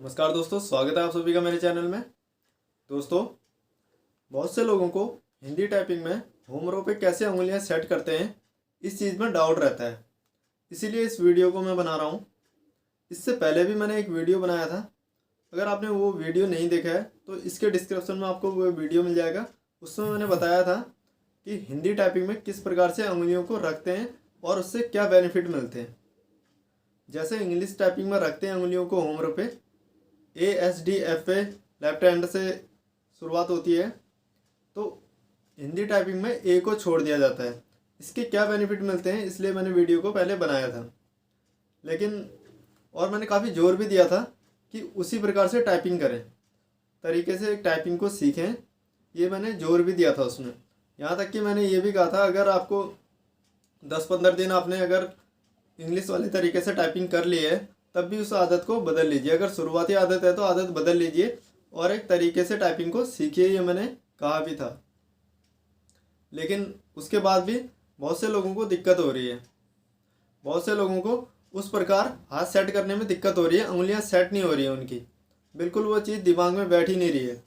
नमस्कार दोस्तों, स्वागत है आप सभी का मेरे चैनल में। दोस्तों, बहुत से लोगों को हिंदी टाइपिंग में होम रो पे कैसे उंगलियां सेट करते हैं, इस चीज़ में डाउट रहता है। इसीलिए इस वीडियो को मैं बना रहा हूँ। इससे पहले भी मैंने एक वीडियो बनाया था। अगर आपने वो वीडियो नहीं देखा है तो इसके डिस्क्रिप्शन में आपको वो वीडियो मिल जाएगा। उसमें मैंने बताया था कि हिंदी टाइपिंग में किस प्रकार से उंगलियों को रखते हैं और उससे क्या बेनिफिट मिलते हैं। जैसे इंग्लिश टाइपिंग में रखते हैं उंगलियों को होम रो पे, ASDFA लेफ्ट हैंड से शुरुआत होती है, तो हिंदी टाइपिंग में ए को छोड़ दिया जाता है। इसके क्या बेनिफिट मिलते हैं, इसलिए मैंने वीडियो को पहले बनाया था। लेकिन और मैंने काफ़ी जोर भी दिया था कि उसी प्रकार से टाइपिंग करें, तरीके से टाइपिंग को सीखें। ये मैंने जोर भी दिया था उसमें। यहाँ तक कि मैंने ये भी कहा था, अगर आपको 10-15 दिन आपने अगर इंग्लिश वाले तरीके से टाइपिंग कर ली है, तब भी उस आदत को बदल लीजिए। अगर शुरुआती आदत है तो आदत बदल लीजिए और एक तरीके से टाइपिंग को सीखिए, ये मैंने कहा भी था। लेकिन उसके बाद भी बहुत से लोगों को दिक्कत हो रही है। बहुत से लोगों को उस प्रकार हाथ सेट करने में दिक्कत हो रही है, उंगलियां सेट नहीं हो रही है उनकी, बिल्कुल वो चीज़ दिमाग में बैठ ही नहीं रही है।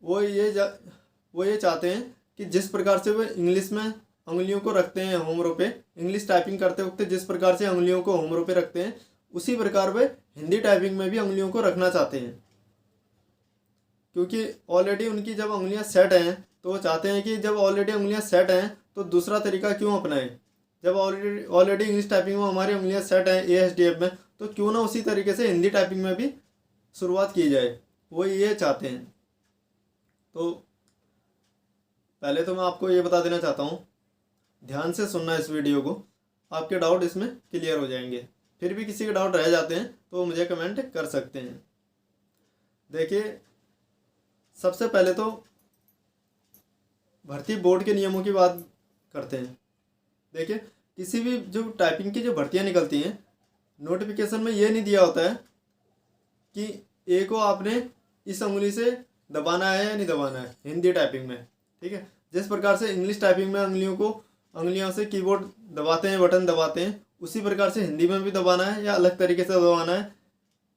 वो ये चाहते हैं कि जिस प्रकार से वो इंग्लिश में उंगलियों को रखते हैं होम रो पे, इंग्लिश टाइपिंग करते वक्त जिस प्रकार से उंगलियों को होम रो पे रखते हैं, उसी प्रकार वे हिंदी टाइपिंग में भी उंगलियों को रखना चाहते हैं। क्योंकि ऑलरेडी उनकी जब उंगलियां सेट हैं तो वो चाहते हैं कि जब ऑलरेडी उंगलियां सेट हैं तो दूसरा तरीका क्यों अपनाएं। जब ऑलरेडी इंग्लिश टाइपिंग में हमारी उंगलियां सेट हैं ASDF में, तो क्यों ना उसी तरीके से हिंदी टाइपिंग में भी शुरुआत की जाए, वो ये चाहते हैं। तो पहले तो मैं आपको ये बता देना चाहता हूँ, ध्यान से सुनना इस वीडियो को, आपके डाउट इसमें क्लियर हो जाएंगे। फिर भी किसी के डाउट रह जाते हैं तो वो मुझे कमेंट कर सकते हैं। देखिए, सबसे पहले तो भर्ती बोर्ड के नियमों की बात करते हैं। देखिए, किसी भी जो टाइपिंग की जो भर्तियां निकलती हैं, नोटिफिकेशन में ये नहीं दिया होता है कि ए को आपने इस उंगली से दबाना है या नहीं दबाना है हिंदी टाइपिंग में। ठीक है, जिस प्रकार से इंग्लिश टाइपिंग में उंगलियों से कीबोर्ड दबाते हैं, बटन दबाते हैं, उसी प्रकार से हिंदी में भी दबाना है या अलग तरीके से दबाना है,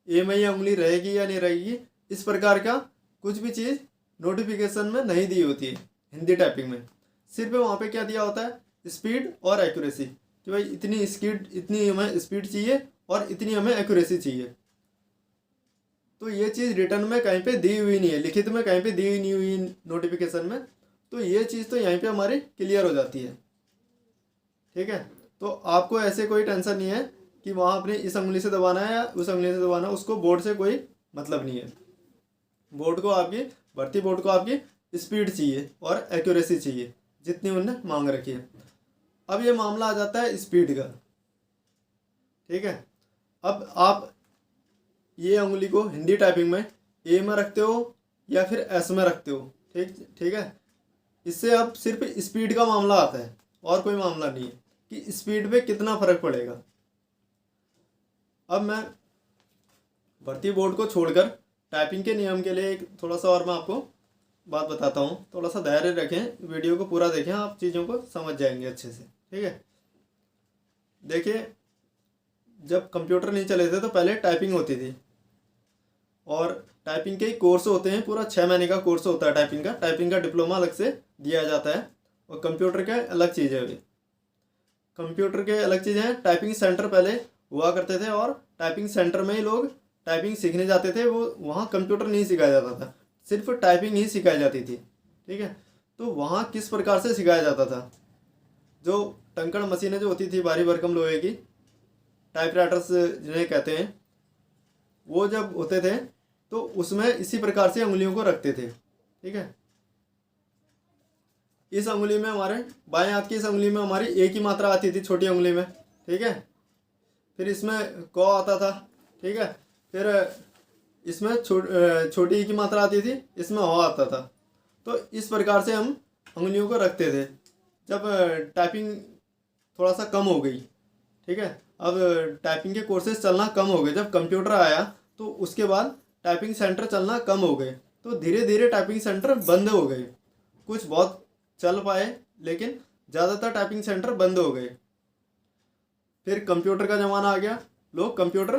ए में ये उंगली रहेगी या नहीं रहेगी, इस प्रकार का कुछ भी चीज़ नोटिफिकेशन में नहीं दी होती है हिंदी टाइपिंग में। सिर्फ वहाँ पे क्या दिया होता है, स्पीड और एक्यूरेसी, कि भाई इतनी हमें स्पीड चाहिए और इतनी हमें एक्यूरेसी चाहिए। तो ये चीज़ रिटर्न में कहीं पे दी हुई नहीं है, लिखित में कहीं पे दी हुई नहीं हुई नोटिफिकेशन में। तो ये चीज़ तो यहीं पे हमारी क्लियर हो जाती है। ठीक है, तो आपको ऐसे कोई टेंशन नहीं है कि वहाँ अपने इस उंगली से दबाना है या उस उंगली से दबाना है, उसको बोर्ड से कोई मतलब नहीं है। भर्ती बोर्ड को आपकी स्पीड चाहिए और एक्यूरेसी चाहिए जितनी उन्होंने मांग रखी है। अब ये मामला आ जाता है स्पीड का। ठीक है, अब आप ये उंगली को हिंदी टाइपिंग में ए में रखते हो या फिर एस में रखते हो, ठीक है, इससे अब सिर्फ स्पीड का मामला आता है और कोई मामला नहीं है कि स्पीड पे कितना फर्क पड़ेगा। अब मैं भर्ती बोर्ड को छोड़कर टाइपिंग के नियम के लिए एक थोड़ा सा और मैं आपको बात बताता हूँ। थोड़ा सा धैर्य रखें, वीडियो को पूरा देखें, आप चीज़ों को समझ जाएंगे अच्छे से। ठीक है, देखिए, जब कंप्यूटर नहीं चले थे तो पहले टाइपिंग होती थी, और टाइपिंग के कोर्स होते हैं, पूरा 6 महीने का कोर्स होता है टाइपिंग का डिप्लोमा अलग से दिया जाता है, और कंप्यूटर के अलग चीज़ें हुई। कंप्यूटर के अलग चीज़ें हैं। टाइपिंग सेंटर पहले हुआ करते थे और टाइपिंग सेंटर में ही लोग टाइपिंग सीखने जाते थे। वो वहाँ कंप्यूटर नहीं सिखाया जाता था, सिर्फ टाइपिंग ही सिखाई जाती थी। ठीक है, तो वहाँ किस प्रकार से सिखाया जाता था, जो टंकड़ मशीनें जो होती थी भारी भरकम लोहे की, टाइपराइटर्स जिन्हें कहते हैं, वो जब होते थे तो उसमें इसी प्रकार से उंगलियों को रखते थे। ठीक है, इस उंगली में हमारे बाएं हाथ की इस उंगली में हमारी एक ही मात्रा आती थी, छोटी उंगली में। ठीक है, फिर इसमें क आता था। ठीक है, फिर इसमें छोटी की मात्रा आती थी, इसमें हो आता था। तो इस प्रकार से हम उंगलियों को रखते थे। जब टाइपिंग थोड़ा सा कम हो गई, ठीक है, अब टाइपिंग के कोर्सेज चलना कम हो गए, जब कंप्यूटर आया तो उसके बाद टाइपिंग सेंटर चलना कम हो गए, तो धीरे धीरे टाइपिंग सेंटर बंद हो गए। कुछ बहुत चल पाए लेकिन ज़्यादातर टाइपिंग सेंटर बंद हो गए। फिर कंप्यूटर का ज़माना आ गया, लोग कंप्यूटर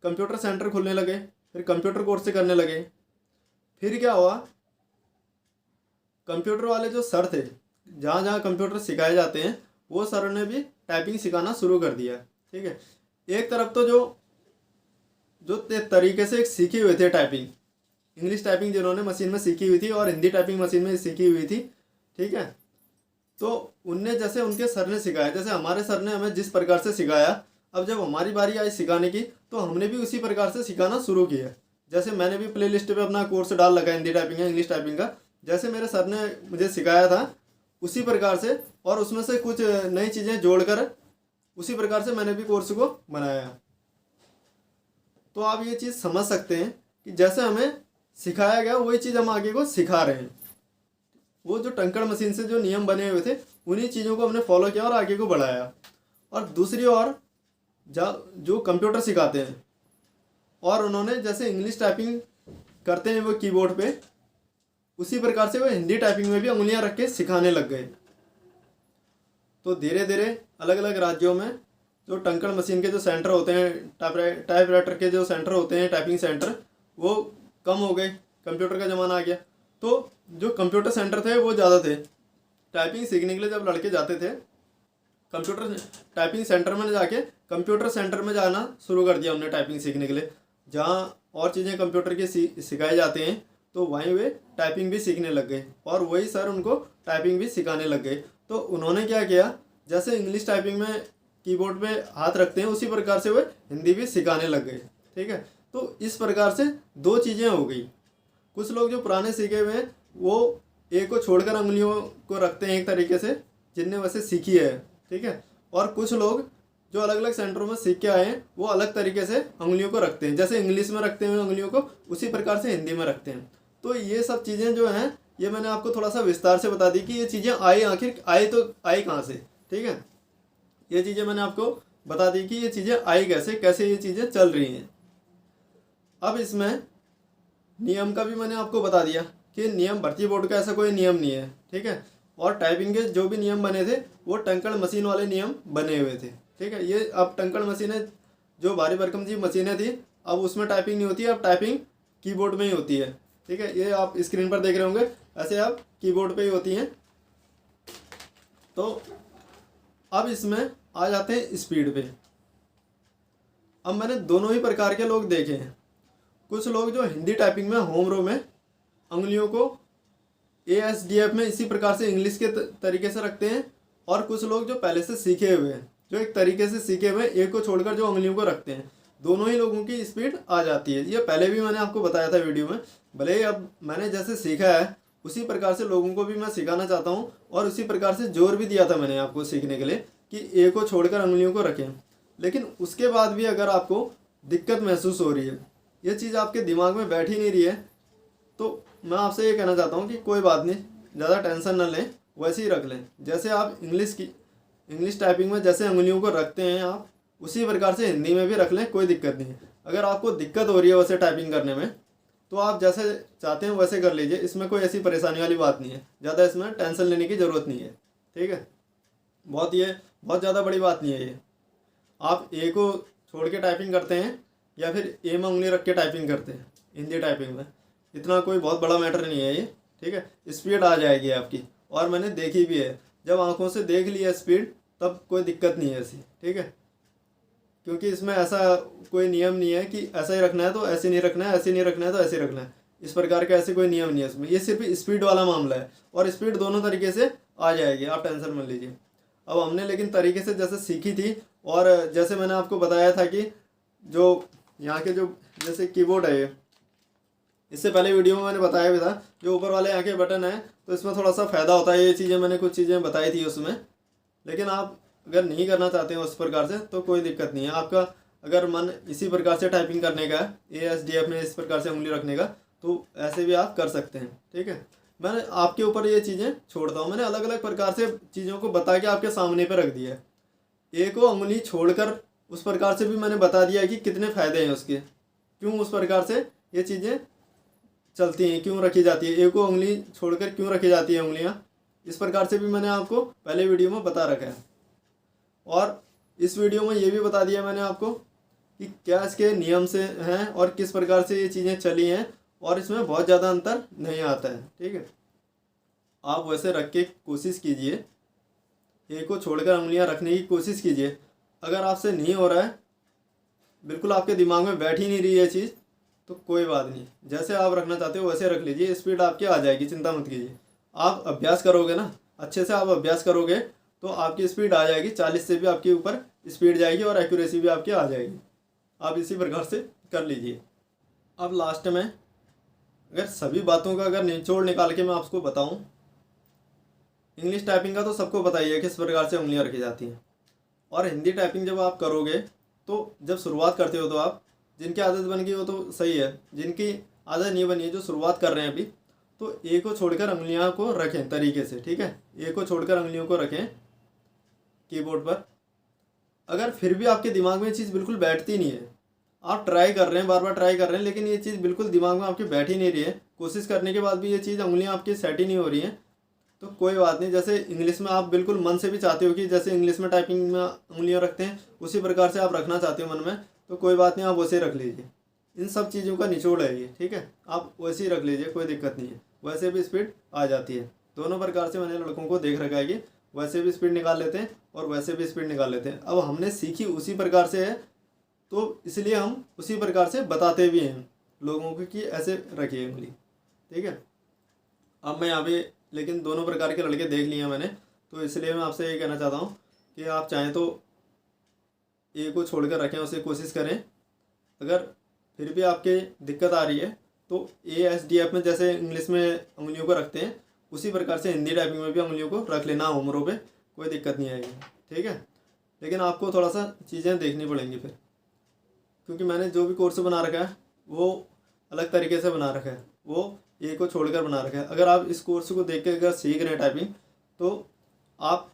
कंप्यूटर सेंटर खुलने लगे, फिर कंप्यूटर कोर्स से करने लगे। फिर क्या हुआ, कंप्यूटर वाले जो सर थे, जहाँ जहाँ कंप्यूटर सिखाए जाते हैं, वो सर ने भी टाइपिंग सिखाना शुरू कर दिया। ठीक है, एक तरफ तो जो जो तरीके से एक सीखे हुए थे टाइपिंग, इंग्लिश टाइपिंग जिन्होंने मशीन में सीखी हुई थी और हिंदी टाइपिंग मशीन में सीखी हुई थी, ठीक है, तो उनने जैसे उनके सर ने सिखाया, जैसे हमारे सर ने हमें जिस प्रकार से सिखाया, अब जब हमारी बारी आई सिखाने की तो हमने भी उसी प्रकार से सिखाना शुरू किया। जैसे मैंने भी प्ले लिस्ट पर अपना कोर्स डाल रखा है हिंदी टाइपिंग या इंग्लिश टाइपिंग का, जैसे मेरे सर ने मुझे सिखाया था उसी प्रकार से, और उसमें से कुछ नई चीज़ें जोड़कर उसी प्रकार से मैंने भी कोर्स को बनाया। तो आप ये चीज़ समझ सकते हैं कि जैसे हमें सिखाया गया वही चीज़ हम आगे को सिखा रहे हैं। वो जो टंकड़ मशीन से जो नियम बने हुए थे उन्हीं चीज़ों को हमने फॉलो किया और आगे को बढ़ाया। और दूसरी ओर जो कंप्यूटर सिखाते हैं और उन्होंने जैसे इंग्लिश टाइपिंग करते हैं वो कीबोर्ड पे, उसी प्रकार से वो हिंदी टाइपिंग में भी उंगलियां रख के सिखाने लग गए। तो धीरे धीरे अलग अलग राज्यों में जो टंकड़ मशीन के जो सेंटर होते हैं, टाइपराइटर के जो सेंटर होते हैं, टाइपिंग सेंटर, वो कम हो गए, कंप्यूटर का ज़माना आ गया। तो जो कंप्यूटर सेंटर थे वो ज़्यादा थे। टाइपिंग सीखने के लिए जब लड़के जाते थे कंप्यूटर टाइपिंग सेंटर में जाके कंप्यूटर सेंटर में जाना शुरू कर दिया हमने टाइपिंग सीखने के लिए, जहाँ और चीज़ें कंप्यूटर की सिखाए जाते हैं, तो वहीं वे टाइपिंग भी सीखने लग गए और वही सर उनको टाइपिंग भी सिखाने लग गए। तो उन्होंने क्या किया, जैसे इंग्लिश टाइपिंग में कीबोर्ड पे हाथ रखते हैं उसी प्रकार से वे हिंदी भी सिखाने लग गए। ठीक है, तो इस प्रकार से दो चीज़ें हो गई। कुछ लोग जो पुराने सीखे हुए हैं वो एक को छोड़कर उंगलियों को रखते हैं एक तरीके से, जिनने वैसे सीखी है। ठीक है, और कुछ लोग जो अलग अलग सेंटरों में सीख के आए हैं वो अलग तरीके से उंगलियों को रखते हैं, जैसे इंग्लिश में रखते हैं उंगलियों को उसी प्रकार से हिंदी में रखते हैं। तो ये सब चीज़ें जो हैं ये मैंने आपको थोड़ा सा विस्तार से बता दी कि ये चीज़ें आई आखिर आई तो आई कहाँ से। ठीक है, ये चीज़ें मैंने आपको बता दी कि ये चीज़ें आई कैसे, कैसे ये चीज़ें चल रही हैं। अब इसमें नियम का भी मैंने आपको बता दिया कि नियम भर्ती बोर्ड का ऐसा कोई नियम नहीं है। ठीक है, और टाइपिंग के जो भी नियम बने थे वो टंकड़ मशीन वाले नियम बने हुए थे। ठीक है, ये अब टंकड़ मशीनें जो भारी भरकम जी मशीनें थी अब उसमें टाइपिंग नहीं होती है, अब टाइपिंग कीबोर्ड में ही होती है। ठीक है, ये आप स्क्रीन पर देख रहे होंगे, ऐसे आप कीबोर्ड पे ही होती हैं। तो अब इसमें आ जाते हैं स्पीड पे। अब मैंने दोनों ही प्रकार के लोग देखे हैं। कुछ लोग जो हिंदी टाइपिंग में होम रो में उंगलियों को ASDF में इसी प्रकार से इंग्लिश के तरीके से रखते हैं, और कुछ लोग जो पहले से सीखे हुए हैं, जो एक तरीके से सीखे हुए एक को छोड़कर जो उंगलियों को रखते हैं, दोनों ही लोगों की स्पीड आ जाती है। ये पहले भी मैंने आपको बताया था वीडियो में। भले ही अब मैंने जैसे सीखा है उसी प्रकार से लोगों को भी मैं सिखाना चाहता हूँ, और उसी प्रकार से जोर भी दिया था मैंने आपको सीखने के लिए कि ए को छोड़कर उंगलियों को रखें। लेकिन उसके बाद भी अगर आपको दिक्कत महसूस हो रही है, ये चीज़ आपके दिमाग में बैठ ही नहीं रही है, तो मैं आपसे ये कहना चाहता हूँ कि कोई बात नहीं, ज़्यादा टेंशन न लें, वैसे ही रख लें। जैसे आप इंग्लिश टाइपिंग में जैसे उंगलियों को रखते हैं आप उसी प्रकार से हिंदी में भी रख लें, कोई दिक्कत नहीं है। अगर आपको दिक्कत हो रही है वैसे टाइपिंग करने में तो आप जैसे चाहते हैं वैसे कर लीजिए, इसमें कोई ऐसी परेशानी वाली बात नहीं है, ज़्यादा इसमें टेंशन लेने की ज़रूरत नहीं है। ठीक है, बहुत ज़्यादा बड़ी बात नहीं है ये। आप ए को छोड़ के टाइपिंग करते हैं या फिर ए में उंगली रख के टाइपिंग करते हैं हिंदी टाइपिंग में, इतना कोई बहुत बड़ा मैटर नहीं है ये। ठीक है, स्पीड आ जाएगी आपकी, और मैंने देखी भी है, जब आंखों से देख लिया स्पीड तब कोई दिक्कत नहीं है ऐसी। ठीक है, क्योंकि इसमें ऐसा कोई नियम नहीं है कि ऐसा ही रखना है तो ऐसे नहीं रखना है, ऐसे नहीं रखना है तो ऐसे रखना है, इस प्रकार का ऐसे कोई नियम नहीं है इसमें। ये सिर्फ स्पीड वाला मामला है, और स्पीड दोनों तरीके से आ जाएगी, आप टेंशन मत लीजिए। अब हमने लेकिन तरीके से जैसे सीखी थी, और जैसे मैंने आपको बताया था कि जो यहाँ के जो जैसे कीबोर्ड है, इससे पहले वीडियो में मैंने बताया भी था, जो ऊपर वाले यहाँ के बटन है तो इसमें थोड़ा सा फ़ायदा होता है। ये चीज़ें मैंने कुछ चीज़ें बताई थी उसमें, लेकिन आप अगर नहीं करना चाहते हैं उस प्रकार से तो कोई दिक्कत नहीं है। आपका अगर मन इसी प्रकार से टाइपिंग करने का ASDF में इस प्रकार से उंगली रखने का, तो ऐसे भी आप कर सकते हैं। ठीक है, मैंने आपके ऊपर ये चीज़ें छोड़ता हूँ, मैंने अलग अलग प्रकार से चीज़ों को बता के आपके सामने पर रख दिया है। ए को उंगली छोड़कर उस प्रकार से भी मैंने बता दिया कि कितने फ़ायदे हैं उसके, क्यों उस प्रकार से ये चीज़ें चलती हैं, क्यों रखी जाती है, ए को उंगली छोड़कर क्यों रखी जाती है उंगलियाँ, इस प्रकार से भी मैंने आपको पहले वीडियो में बता रखा है। और इस वीडियो में ये भी बता दिया मैंने आपको कि क्या इसके नियम से हैं और किस प्रकार से ये चीज़ें चली हैं, और इसमें बहुत ज़्यादा अंतर नहीं आता है। ठीक है, आप वैसे रख के कोशिश कीजिए, एक को छोड़कर उंगलियां रखने की कोशिश कीजिए। अगर आपसे नहीं हो रहा है, बिल्कुल आपके दिमाग में बैठ ही नहीं रही है चीज़, तो कोई बात नहीं, जैसे आप रखना चाहते हो वैसे रख लीजिए, स्पीड आपकी आ जाएगी, चिंता मत कीजिए। आप अभ्यास करोगे ना, अच्छे से आप अभ्यास करोगे तो आपकी स्पीड आ जाएगी, 40 से भी आपके ऊपर स्पीड जाएगी और एक्यूरेसी भी आपकी आ जाएगी। आप इसी प्रकार से कर लीजिए। अब लास्ट में अगर सभी बातों का अगर निचोड़ निकाल के मैं आपको बताऊं, इंग्लिश टाइपिंग का तो सबको पता ही है किस प्रकार से उंगलियां रखी जाती हैं, और हिंदी टाइपिंग जब आप करोगे तो जब शुरुआत करते हो तो आप, जिनकी आदत बन गई वो तो सही है, जिनकी आदत नहीं बनी है, जो शुरुआत कर रहे हैं अभी, तो एक को छोड़कर उंगलियों को रखें तरीके से। ठीक है, एक को छोड़कर उंगलियों को रखें कीबोर्ड पर। अगर फिर भी आपके दिमाग में ये चीज़ बिल्कुल बैठती नहीं है, आप ट्राई कर रहे हैं, बार बार ट्राई कर रहे हैं, लेकिन ये चीज़ बिल्कुल दिमाग में आपके बैठ ही नहीं रही है, कोशिश करने के बाद भी ये चीज़ उंगलियां आपकी सेट ही नहीं हो रही हैं, तो कोई बात नहीं। जैसे इंग्लिश में आप बिल्कुल मन से भी चाहते हो कि जैसे इंग्लिश में टाइपिंग में उंगलियां रखते हैं उसी प्रकार से आप रखना चाहते हो मन में, तो कोई बात नहीं, आप वैसे रख लीजिए। इन सब चीज़ों का निचोड़ है ये। ठीक है, आप वैसे ही रख लीजिए, कोई दिक्कत नहीं है, वैसे भी स्पीड आ जाती है। दोनों प्रकार से मैंने लड़कों को देख रखा है कि वैसे भी स्पीड निकाल लेते हैं और वैसे भी स्पीड निकाल लेते हैं। अब हमने सीखी उसी प्रकार से है, तो इसलिए हम उसी प्रकार से बताते भी हैं लोगों को कि ऐसे रखिए उंगली। ठीक है, अब मैं यहाँ पे लेकिन दोनों प्रकार के लड़के देख लिए हैं मैंने, तो इसलिए मैं आपसे ये कहना चाहता हूँ कि आप चाहें तो ए को छोड़कर रखें, उसे कोशिश करें। अगर फिर भी आपके दिक्कत आ रही है तो ASDF में जैसे इंग्लिश में उंगलियों को रखते हैं उसी प्रकार से हिंदी टाइपिंग में भी उंगलियों को रख लेना उम्रों पे, कोई दिक्कत नहीं आएगी। ठीक है, लेकिन आपको थोड़ा सा चीज़ें देखनी पड़ेंगी फिर, क्योंकि मैंने जो भी कोर्स बना रखा है वो अलग तरीके से बना रखा है, वो ए को छोड़कर बना रखा है। अगर आप इस कोर्स को देख के अगर सीख रहे हैं टाइपिंग, तो आप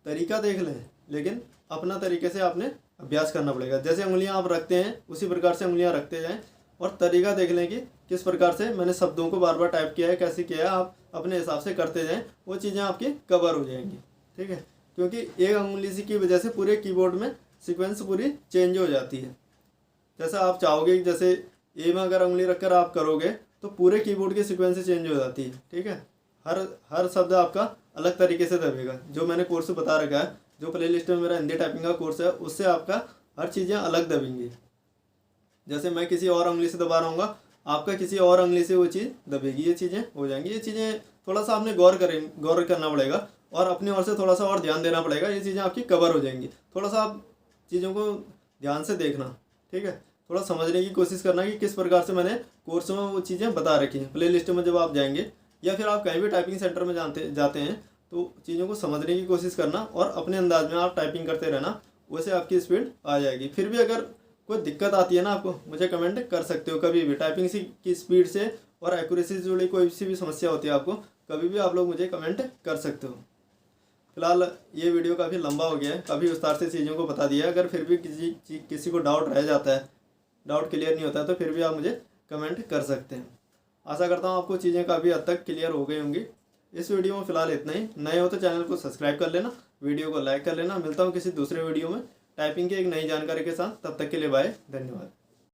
तरीका देख लें, लेकिन अपना तरीके से आपने अभ्यास करना पड़ेगा। जैसे उंगलियां आप रखते हैं उसी प्रकार से उंगलियां रखते जाएं, और तरीका देख लें कि किस प्रकार से मैंने शब्दों को बार बार टाइप किया है, कैसे किया है, आप अपने हिसाब से करते जाएं, वो चीज़ें आपकी कवर हो जाएंगी। ठीक है, क्योंकि एक उंगली की वजह से पूरे कीबोर्ड में सीक्वेंस पूरी चेंज हो जाती है। जैसा आप चाहोगे, जैसे ए में अगर उंगली रखकर आप करोगे तो पूरे कीबोर्ड की सीक्वेंस चेंज हो जाती है। ठीक है, हर शब्द आपका अलग तरीके से दबेगा। जो मैंने कोर्स बता रखा है, जो प्लेलिस्ट में मेरा हिंदी टाइपिंग का कोर्स है, उससे आपका हर चीज़ें अलग दबेंगी। जैसे मैं किसी और उंगली से दबा रहा हूँ, आपका किसी और उंगली से वो चीज़ दबेगी, ये चीज़ें हो जाएंगी। ये चीज़ें थोड़ा सा आपने गौर करना पड़ेगा और अपनी ओर से थोड़ा सा और ध्यान देना पड़ेगा, ये चीज़ें आपकी कवर हो जाएंगी। थोड़ा सा आप चीज़ों को ध्यान से देखना। ठीक है, थोड़ा समझने की कोशिश करना कि किस प्रकार से मैंने कोर्स में वो चीज़ें बता रखी हैं। प्ले लिस्ट में जब आप जाएंगे या फिर आप कहीं भी टाइपिंग सेंटर में जाते हैं तो चीज़ों को समझने की कोशिश करना और अपने अंदाज में आप टाइपिंग करते रहना, वैसे आपकी स्पीड आ जाएगी। फिर भी अगर कोई दिक्कत आती है ना, आपको मुझे कमेंट कर सकते हो कभी भी। टाइपिंग की स्पीड से और एक्यूरेसी से जुड़ी कोई सी भी समस्या होती है आपको, कभी भी आप लोग मुझे कमेंट कर सकते हो। फिलहाल ये वीडियो काफ़ी लंबा हो गया है, काफ़ी विस्तार से चीज़ों को बता दिया है। अगर फिर भी किसी को डाउट रह जाता है, डाउट क्लियर नहीं होता है, तो फिर भी आप मुझे कमेंट कर सकते हैं। आशा करता हूँ आपको चीज़ें काफ़ी हद तक क्लियर हो गई होंगी। इस वीडियो में फ़िलहाल इतना ही। नए हो तो चैनल को सब्सक्राइब कर लेना, वीडियो को लाइक कर लेना। मिलता हूँ किसी दूसरे वीडियो में टाइपिंग की एक नई जानकारी के साथ। तब तक के लिए बाय, धन्यवाद।